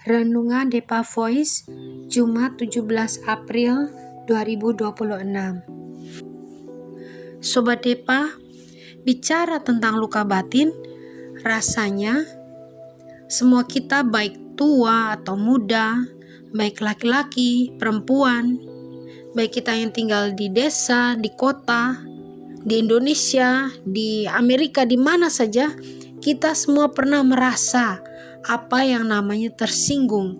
Renungan Depa Voice, Jumat 17 April 2026. Sobat Depa, bicara tentang luka batin, rasanya semua kita baik tua atau muda, baik laki-laki, perempuan, baik kita yang tinggal di desa, di kota, di Indonesia, di Amerika, di mana saja, kita semua pernah merasa apa yang namanya tersinggung.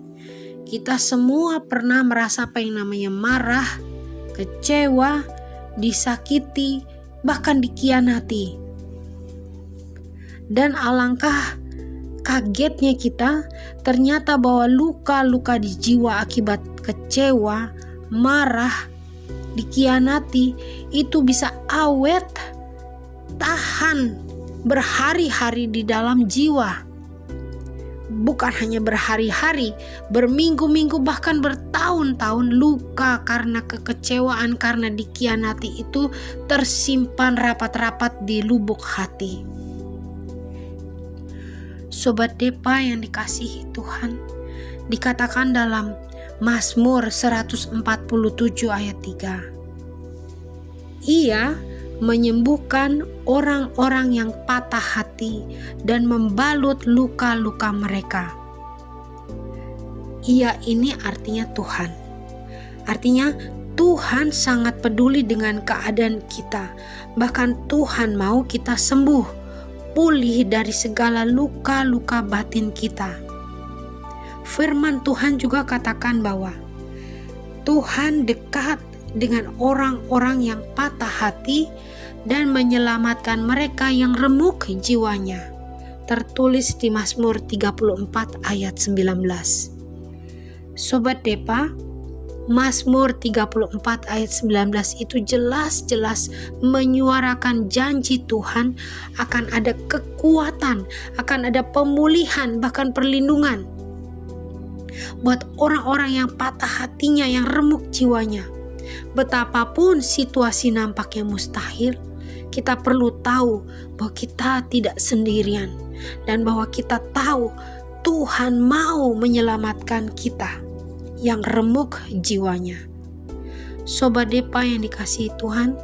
Kita semua pernah merasa apa yang namanya marah, kecewa, disakiti, bahkan dikhianati. Dan alangkah kagetnya kita, ternyata bahwa luka-luka di jiwa akibat kecewa, marah, dikhianati itu bisa awet, tahan berhari-hari di dalam jiwa. Bukan hanya berhari-hari, berminggu-minggu, bahkan bertahun-tahun luka karena kekecewaan, karena dikhianati itu tersimpan rapat-rapat di lubuk hati. Sobat Depa yang dikasihi Tuhan, dikatakan dalam Mazmur 147 ayat 3. Ia menyembuhkan orang-orang yang patah hati dan membalut luka-luka mereka. Ia ini artinya Tuhan. Artinya Tuhan sangat peduli dengan keadaan kita. Bahkan Tuhan mau kita sembuh, pulih dari segala luka-luka batin kita. Firman Tuhan juga katakan bahwa Tuhan dekat dengan orang-orang yang patah hati dan menyelamatkan mereka yang remuk jiwanya. Tertulis di Mazmur 34 ayat 19. Sobat Depa, Mazmur 34 ayat 19 itu jelas-jelas menyuarakan janji Tuhan akan ada kekuatan, akan ada pemulihan, bahkan perlindungan buat orang-orang yang patah hatinya, yang remuk jiwanya. Betapapun situasi nampaknya mustahil, kita perlu tahu bahwa kita tidak sendirian dan bahwa kita tahu Tuhan mau menyelamatkan kita yang remuk jiwanya. Sobat Depa yang dikasihi Tuhan,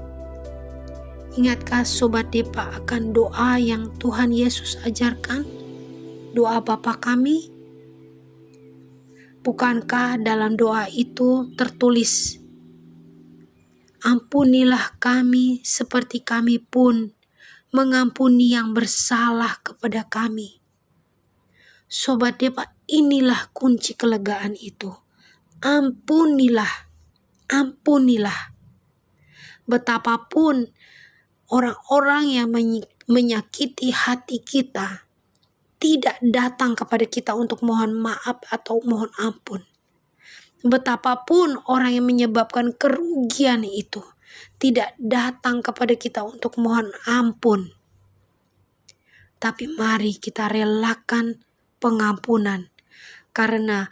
ingatkah Sobat Depa akan doa yang Tuhan Yesus ajarkan? Doa Bapa kami? Bukankah dalam doa itu tertulis, ampunilah kami seperti kami pun mengampuni yang bersalah kepada kami. Sobat Depa, inilah kunci kelegaan itu. Ampunilah, ampunilah. Betapapun orang-orang yang menyakiti hati kita tidak datang kepada kita untuk mohon maaf atau mohon ampun. Betapapun orang yang menyebabkan kerugian itu tidak datang kepada kita untuk mohon ampun. Tapi mari kita relakan pengampunan, karena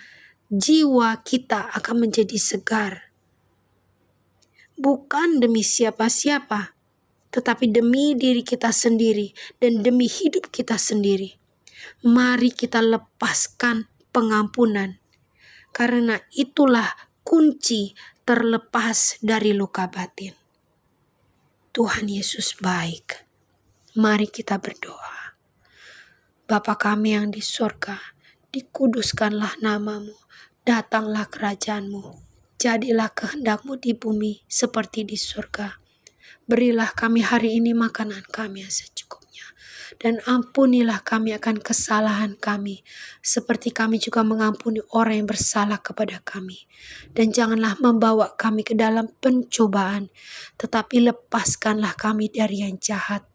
jiwa kita akan menjadi segar. Bukan demi siapa-siapa, tetapi demi diri kita sendiri dan demi hidup kita sendiri. Mari kita lepaskan pengampunan, karena itulah kunci terlepas dari luka batin. Tuhan Yesus baik. Mari kita berdoa. Bapa kami yang di surga, dikuduskanlah namamu, datanglah kerajaan-Mu, jadilah kehendak-Mu di bumi seperti di surga. Berilah kami hari ini makanan kami yang secukupnya, dan ampunilah kami akan kesalahan kami, seperti kami juga mengampuni orang yang bersalah kepada kami. Dan janganlah membawa kami ke dalam pencobaan, tetapi lepaskanlah kami dari yang jahat.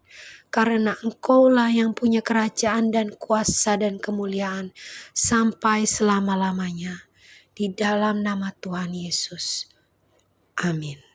Karena Engkaulah yang punya kerajaan dan kuasa dan kemuliaan sampai selama-lamanya. Di dalam nama Tuhan Yesus. Amin.